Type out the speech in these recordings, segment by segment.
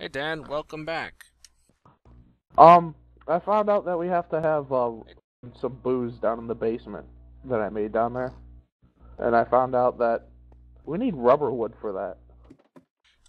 Hey Dan, welcome back. I found out that we have to have some booze down in the basement that I made down there, and I found out that we need rubber wood for that.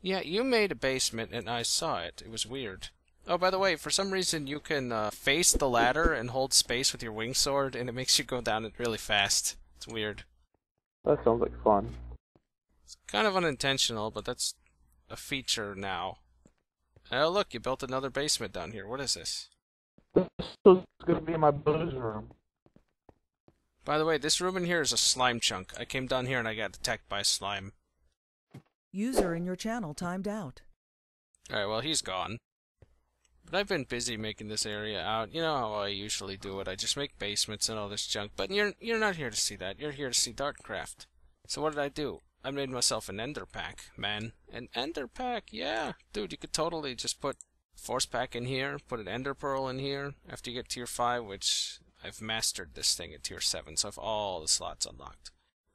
Yeah, you made a basement and I saw it. It was weird. Oh, by the way, for some reason you can face the ladder and hold space with your wing sword, and it makes you go down it really fast. It's weird. That sounds like fun. It's kind of unintentional, but that's a feature now. Oh, look, you built another basement down here. What is this? This was gonna be my booze room. By the way, this room in here is a slime chunk. I came down here and I got attacked by a slime. User in your channel timed out. Alright, well, he's gone. But I've been busy making this area out. You know how I usually do it. I just make basements and all this junk. But you're not here to see that. You're here to see DartCraft. So what did I do? I made myself an ender pack, man. An ender pack, yeah. Dude, you could totally just put force pack in here, put an ender pearl in here. After you get tier 5, which I've mastered this thing at tier 7, so I have all the slots unlocked.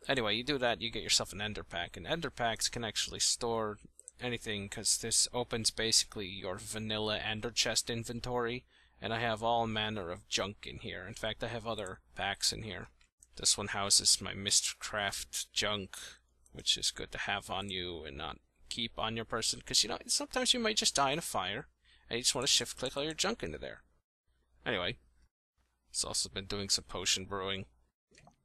Anyway, you do that, you get yourself an ender pack. And ender packs can actually store anything, because this opens basically your vanilla ender chest inventory, and I have all manner of junk in here. In fact, I have other packs in here. This one houses my Mistcraft junk, which is good to have on you and not keep on your person, because you know, sometimes you might just die in a fire, and you just want to shift click all your junk into there. Anyway, it's also been doing some potion brewing.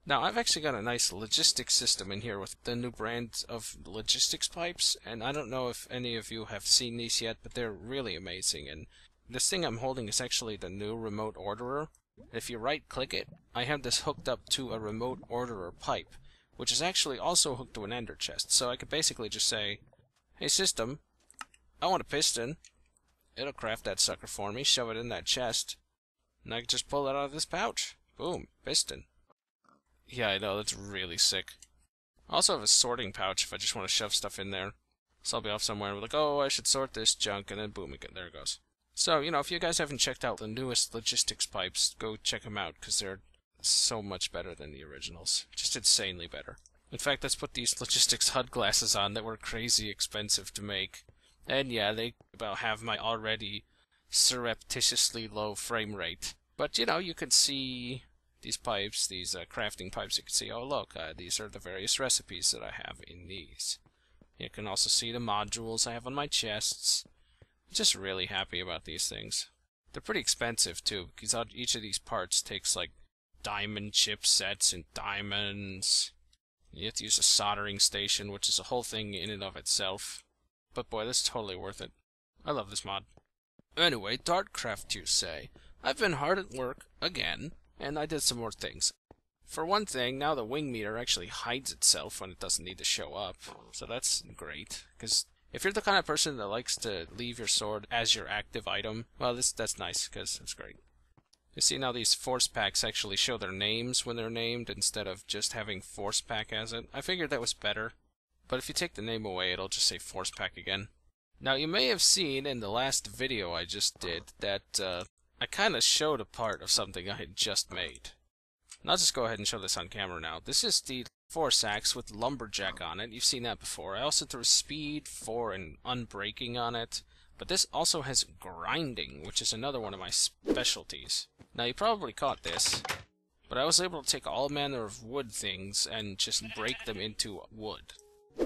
Now, I've actually got a nice logistics system in here with the new brand of logistics pipes, and I don't know if any of you have seen these yet, but they're really amazing. And this thing I'm holding is actually the new remote orderer. If you right-click it, I have this hooked up to a remote orderer pipe, which is actually also hooked to an ender chest. So I could basically just say, hey system, I want a piston. It'll craft that sucker for me, shove it in that chest, and I can just pull it out of this pouch. Boom, piston. Yeah, I know, that's really sick. I also have a sorting pouch if I just want to shove stuff in there. So I'll be off somewhere and be like, oh, I should sort this junk, and then boom, again, there it goes. So, you know, if you guys haven't checked out the newest logistics pipes, go check them out, because they're so much better than the originals. Just insanely better. In fact, let's put these logistics HUD glasses on that were crazy expensive to make. And yeah, they about have my already surreptitiously low frame rate. But, you know, you can see these pipes, these crafting pipes. You can see, oh look, these are the various recipes that I have in these. You can also see the modules I have on my chests. I'm just really happy about these things. They're pretty expensive too, because each of these parts takes like diamond chipsets and diamonds. You have to use a soldering station, which is a whole thing in and of itself. But boy, this is totally worth it. I love this mod. Anyway, DartCraft, you say. I've been hard at work again, and I did some more things. For one thing, now the wing meter actually hides itself when it doesn't need to show up, so that's great. Because if you're the kind of person that likes to leave your sword as your active item, well, that's nice, because it's great. You see, now these force packs actually show their names when they're named, instead of just having force pack as it. I figured that was better, but if you take the name away, it'll just say force pack again. Now, you may have seen in the last video I just did that I kind of showed a part of something I had just made. And I'll just go ahead and show this on camera now. This is the force axe with lumberjack on it. You've seen that before. I also threw speed, 4, and unbreaking on it. But this also has grinding, which is another one of my specialties. Now, you probably caught this, but I was able to take all manner of wood things and just break them into wood.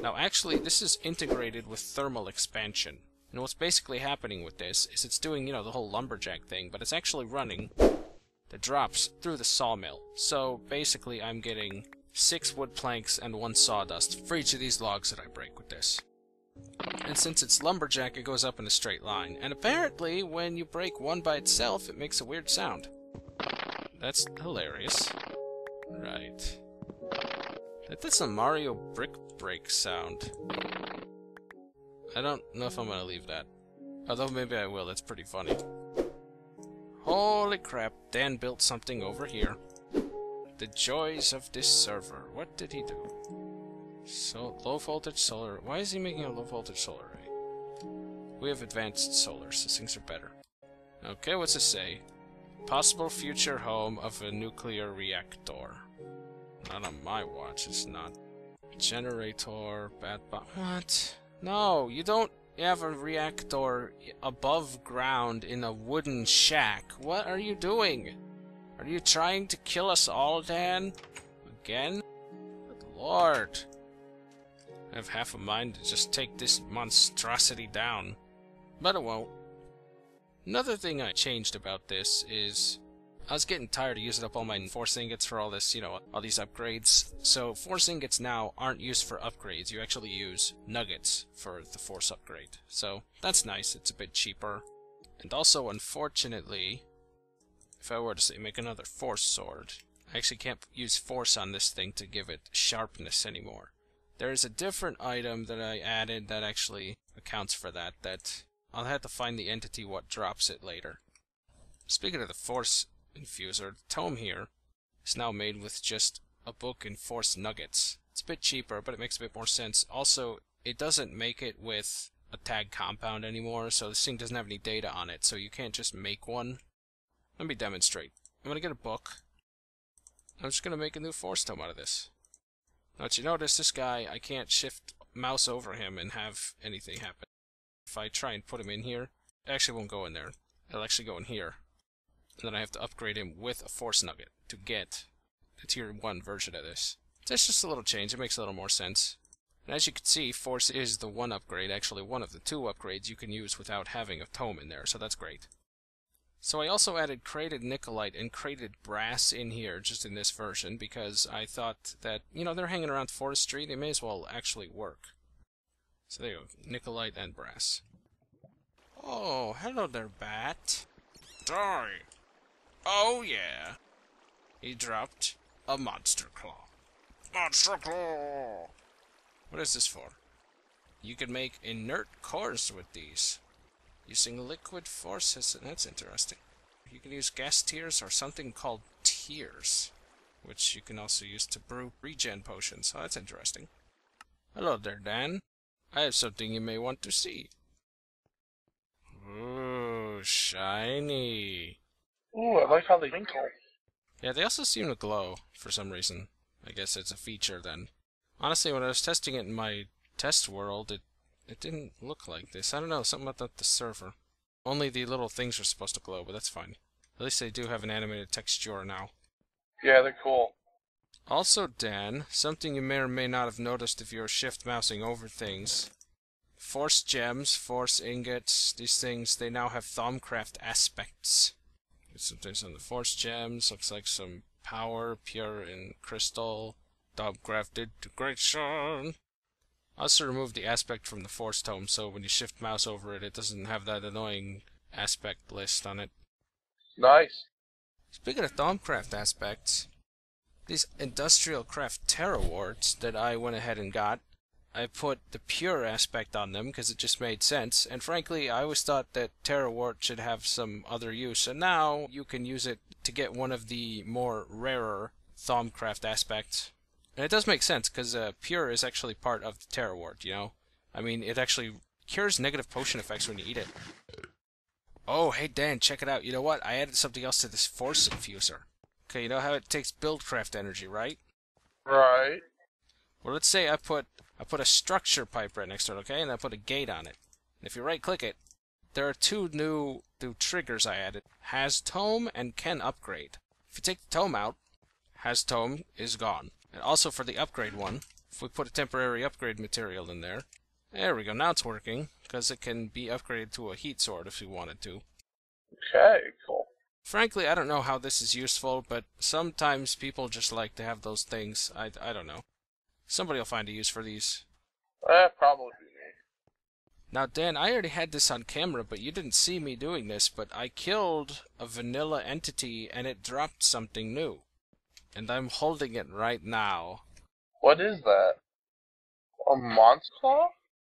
Now, actually, this is integrated with thermal expansion. And what's basically happening with this is it's doing, you know, the whole lumberjack thing, but it's actually running the drops through the sawmill. So basically I'm getting 6 wood planks and 1 sawdust for each of these logs that I break with this. And since it's lumberjack, it goes up in a straight line. And apparently when you break one by itself, it makes a weird sound. That's hilarious. Right. That's a Mario brick break sound. I don't know if I'm gonna leave that. Although maybe I will, that's pretty funny. Holy crap, Dan built something over here. The joys of this server. What did he do? So, low voltage solar. Why is he making a low voltage solar array? We have advanced solars, these things are better. Okay, what's it say? Possible future home of a nuclear reactor. Not on my watch, it's not. Generator, bad what? No, you don't You have a reactor above ground in a wooden shack. What are you doing? Are you trying to kill us all, Dan? Again? Good Lord. I have half a mind to just take this monstrosity down. But it won't. Another thing I changed about this is I was getting tired of using up all my force ingots for all this, all these upgrades. So force ingots now aren't used for upgrades. You actually use nuggets for the force upgrade. So that's nice. It's a bit cheaper. And also, unfortunately, if I were to say make another force sword, I actually can't use force on this thing to give it sharpness anymore. There is a different item that I added that actually accounts for that I'll have to find the entity what drops it later. Speaking of the force infuser, the tome here is now made with just a book and force nuggets. It's a bit cheaper, but it makes a bit more sense. Also, it doesn't make it with a tag compound anymore, so this thing doesn't have any data on it, so you can't just make one. Let me demonstrate. I'm going to get a book. I'm just going to make a new force tome out of this. Now, you notice this guy, I can't shift mouse over him and have anything happen. If I try and put him in here, it actually won't go in there. It'll actually go in here. And then I have to upgrade him with a force nugget to get the tier 1 version of this. That's just a little change. It makes a little more sense. And as you can see, force is the one upgrade, actually one of the 2 upgrades you can use without having a tome in there, so that's great. So I also added crated nickelite and crated brass in here, just in this version, because I thought that, they're hanging around forestry, they may as well actually work. So there you go, nickelite and brass. Oh, hello there, Bat. Die! Oh yeah! He dropped a monster claw. Monster claw! What is this for? You can make inert cores with these. Using liquid forces, that's interesting. You can use gas tears or something called tears, which you can also use to brew regen potions. Oh, that's interesting. Hello there, Dan. I have something you may want to see. Ooh, shiny. Ooh, I like how they twinkle. Yeah, they also seem to glow for some reason. I guess it's a feature then. Honestly, when I was testing it in my test world, it didn't look like this. I don't know, something about the server. Only the little things are supposed to glow, but that's fine. At least they do have an animated texture now. Yeah, they're cool. Also, Dan, something you may or may not have noticed if you're shift mousing over things. Force gems, force ingots, these things, they now have Thaumcraft aspects. Some things on the force gems, looks like some power, pure and crystal. Thaumcraft integration. I also removed the aspect from the force tome, so when you shift mouse over it, it doesn't have that annoying aspect list on it. Nice. Speaking of Thaumcraft aspects, these industrial craft terra warts that I went ahead and got, I put the pure aspect on them because it just made sense, and frankly I always thought that terra wart should have some other use, and now you can use it to get one of the more rarer Thaumcraft aspects. And it does make sense because pure is actually part of the terra wart, I mean, it actually cures negative potion effects when you eat it. Oh, hey Dan, check it out. You know what? I added something else to this force infuser. Okay, you know how it takes buildcraft energy, right? Right. Well, let's say I put a structure pipe right next to it, okay? And I put a gate on it. And if you right-click it, there are 2 new triggers I added. Has tome and can upgrade. If you take the tome out, has tome is gone. And also for the upgrade one, if we put a temporary upgrade material in there, there we go, now it's working, because it can be upgraded to a heat sword if you wanted to. Okay, cool. Frankly, I don't know how this is useful, but sometimes people just like to have those things. I don't know. Somebody will find a use for these. Probably me. Now, Dan, I already had this on camera, but you didn't see me doing this, but I killed a vanilla entity and it dropped something new. And I'm holding it right now. What is that? A monster claw?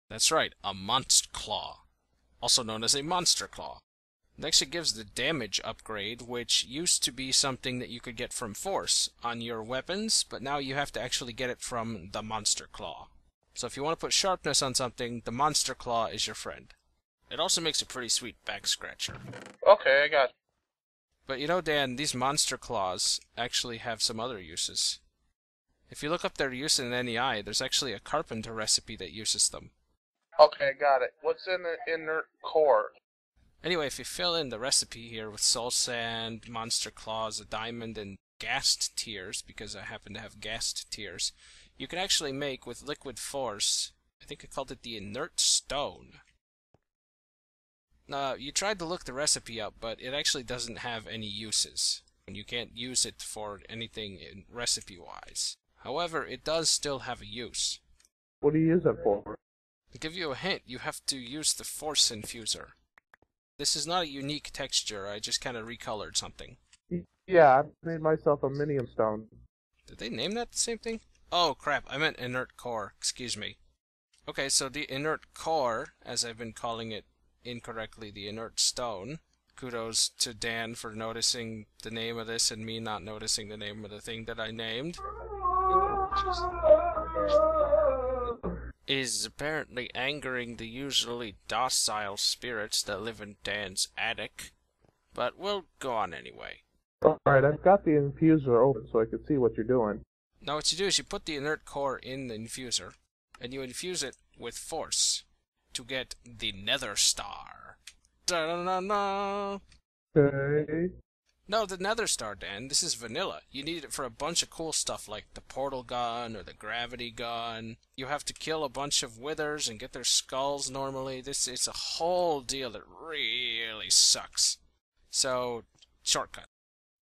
That's right, a monster claw. Also known as a monster claw. It actually gives the damage upgrade, which used to be something that you could get from force on your weapons, but now you have to actually get it from the monster claw. So if you want to put sharpness on something, the monster claw is your friend. It also makes a pretty sweet back scratcher. Okay, I got it. But Dan, these monster claws actually have some other uses. If you look up their use in NEI, there's actually a carpenter recipe that uses them. Okay, got it. What's in the inert core? Anyway, if you fill in the recipe here with soul sand, monster claws, a diamond, and gassed tears, because I happen to have gassed tears, you can actually make, with liquid force, I think I called it the inert stone. Now, you tried to look the recipe up, but it actually doesn't have any uses. And you can't use it for anything recipe-wise. However, it does still have a use. What do you use it for? To give you a hint, you have to use the Force Infuser. This is not a unique texture, I just kind of recolored something. Yeah, I made myself a minium stone. Did they name that the same thing? Oh crap, I meant inert core, excuse me. Okay, so the inert core, as I've been calling it incorrectly, the inert stone. Kudos to Dan for noticing the name of this and me not noticing the name of the thing that I named. Is apparently angering the usually docile spirits that live in Dan's attic. But we'll go on anyway. Alright, I've got the infuser open so I can see what you're doing. Now what you do is you put the inert core in the infuser, and you infuse it with force to get the nether star. Da-da-da-da! Okay. No, the nether star, Dan. This is vanilla. You need it for a bunch of cool stuff like the portal gun or the gravity gun. You have to kill a bunch of withers and get their skulls normally. It's a whole deal that really sucks. So, shortcut.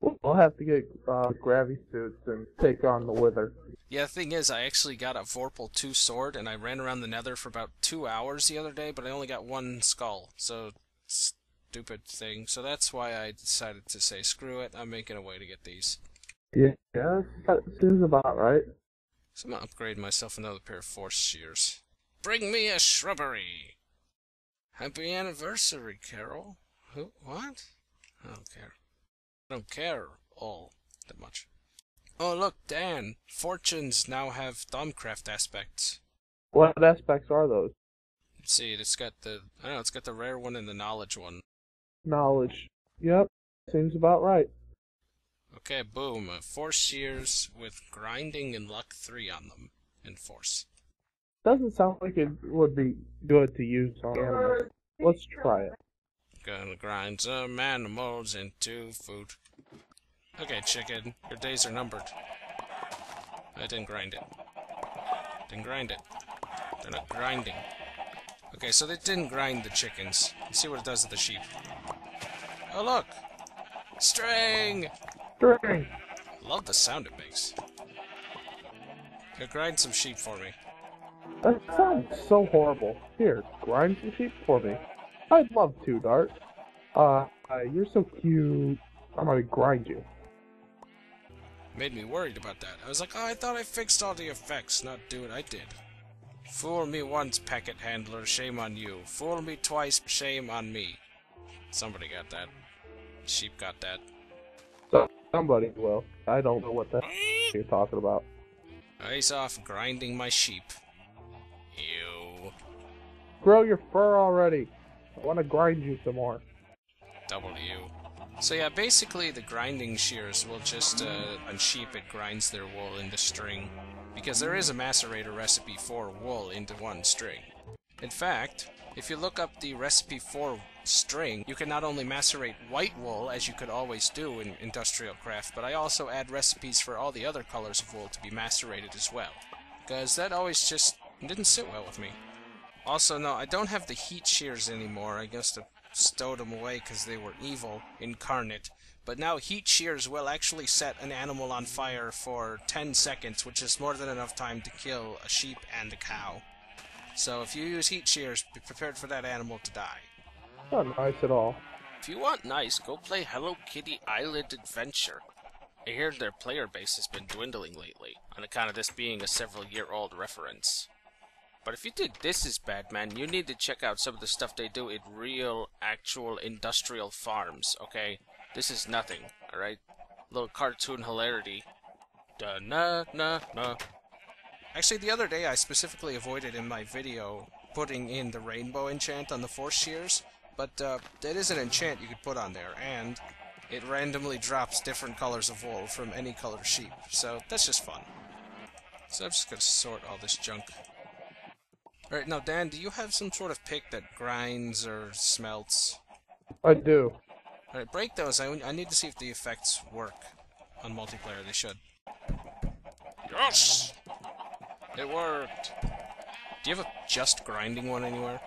We'll have to get gravity suits and take on the wither. Yeah, the thing is, I actually got a Vorpal 2 sword, and I ran around the nether for about 2 hours the other day, but I only got one skull, so stupid thing. So that's why I decided to say, screw it, I'm making a way to get these. Yeah, that seems about right. So I'm gonna upgrade myself another pair of force shears. Bring me a shrubbery! Happy anniversary, Carol. Who? What? I don't care. I don't care all that much. Oh look, Dan! Fortunes now have Thaumcraft aspects. What aspects are those? Let's see, it's got the, I don't know, it's got the rare one and the knowledge one. Knowledge. Yep, seems about right. Okay, boom. Force shears with grinding and luck 3 on them. And force. Doesn't sound like it would be good to use on animals. Let's try it. Gonna grind some animals into food. Okay, chicken, your days are numbered. I didn't grind it. Didn't grind it. They're not grinding. Okay, so they didn't grind the chickens. Let's see what it does to the sheep. Oh, look! String! String! Love the sound it makes. Go grind some sheep for me. That sounds so horrible. Here, grind some sheep for me. I'd love to, Dart. You're so cute. I'm gonna grind you. Made me worried about that. I was like, oh, I thought I fixed all the effects, not do it. I did. Fool me once, packet handler, shame on you. Fool me twice, shame on me. Somebody got that. Sheep got that. Somebody will. I don't know what the you're talking about. Eyes off grinding my sheep. Ew. Grow your fur already. I want to grind you some more. W. So yeah, basically the grinding shears will just, on sheep it grinds their wool into string. Because there is a macerator recipe for wool into one string. In fact, if you look up the recipe for string, you can not only macerate white wool, as you could always do in industrial craft, but I also add recipes for all the other colors of wool to be macerated as well. Because that always just didn't sit well with me. Also, no, I don't have the heat shears anymore. I guess I stowed them away because they were evil incarnate. But now heat shears will actually set an animal on fire for 10 seconds, which is more than enough time to kill a sheep and a cow. So if you use heat shears, be prepared for that animal to die. Not nice at all. If you want nice, go play Hello Kitty Island Adventure. I hear their player base has been dwindling lately, on account of this being a several-year-old reference. But if you think this is bad, man, you need to check out some of the stuff they do in real, actual industrial farms, okay? This is nothing, alright? Little cartoon hilarity. Da-na-na-na. Actually, the other day I specifically avoided in my video putting in the rainbow enchant on the force shears, but that is an enchant you could put on there, and it randomly drops different colors of wool from any color sheep, so that's just fun. So I'm just gonna sort all this junk. Alright, now Dan, do you have some sort of pick that grinds or smelts? I do. Alright, break those. I need to see if the effects work on multiplayer. They should. Yes! It worked! Do you have a just grinding one anywhere?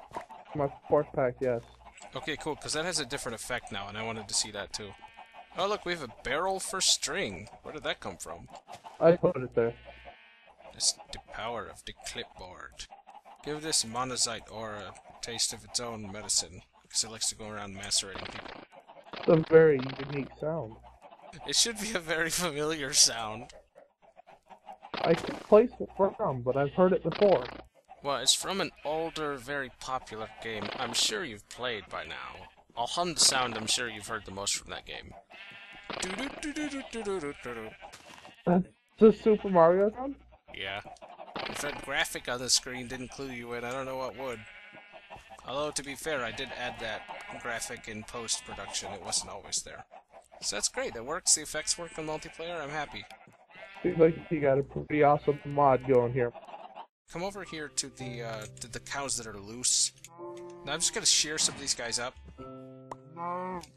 My force pack, yes. Okay, cool, because that has a different effect now, and I wanted to see that too. Oh look, we have a barrel for string. Where did that come from? I put it there. It's the power of the clipboard. Give this monazite ore a taste of its own medicine, because it likes to go around macerating people. It's a very unique sound. It should be a very familiar sound. I can place it from, but I've heard it before. Well, it's from an older, very popular game I'm sure you've played by now. I'll hum the sound I'm sure you've heard the most from that game. That's the Super Mario sound? Yeah. If that graphic on the screen didn't clue you in, I don't know what would. Although, to be fair, I did add that graphic in post-production. It wasn't always there. So that's great. It works. The effects work on multiplayer. I'm happy. Seems like you got a pretty awesome mod going here. Come over here to the cows that are loose. Now I'm just gonna shear some of these guys up.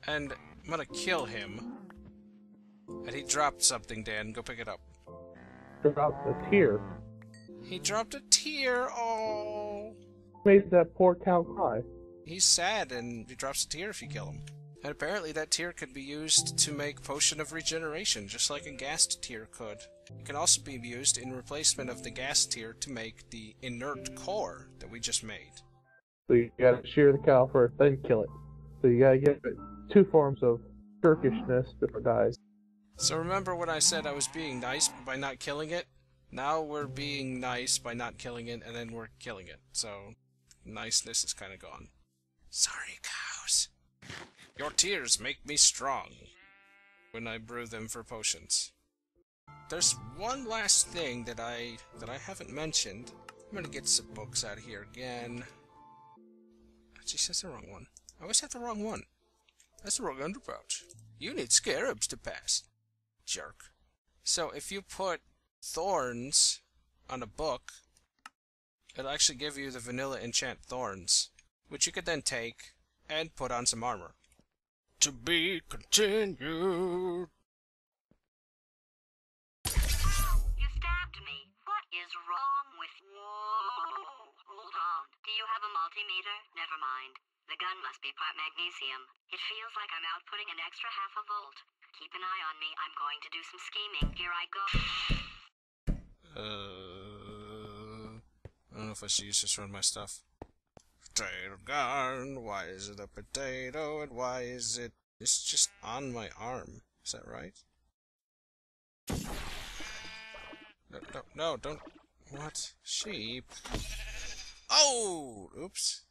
And I'm gonna kill him. And he dropped something, Dan. Go pick it up. About the tear. He dropped a tear. Oh. Made that poor cow cry. He's sad, and he drops a tear if you kill him. And apparently that tear could be used to make Potion of Regeneration, just like a ghast tear could. It can also be used in replacement of the ghast tear to make the inert core that we just made. So you gotta shear the cow first, then kill it. So you gotta give it two forms of Turkishness before it dies. So remember when I said I was being nice by not killing it? Now we're being nice by not killing it, and then we're killing it. So, niceness is kind of gone. Sorry, cows. Your tears make me strong when I brew them for potions. There's one last thing that I haven't mentioned. I'm gonna get some books out of here again. Actually, that's the wrong one. I always have the wrong one. That's the wrong underpouch. You need scarabs to pass. Jerk. So if you put thorns on a book, it'll actually give you the vanilla enchant thorns, which you could then take and put on some armor. To be continued. You stabbed me. What is wrong with you? Whoa. Hold on. Do you have a multimeter? Never mind. The gun must be part magnesium. It feels like I'm outputting an extra half a volt. Keep an eye on me. I'm going to do some scheming. Here I go. I don't know if I should use this to run my stuff. Potato gun, why is it a potato, and why is it... It's just on my arm. Is that right? No, don't... What? Sheep? Oh! Oops.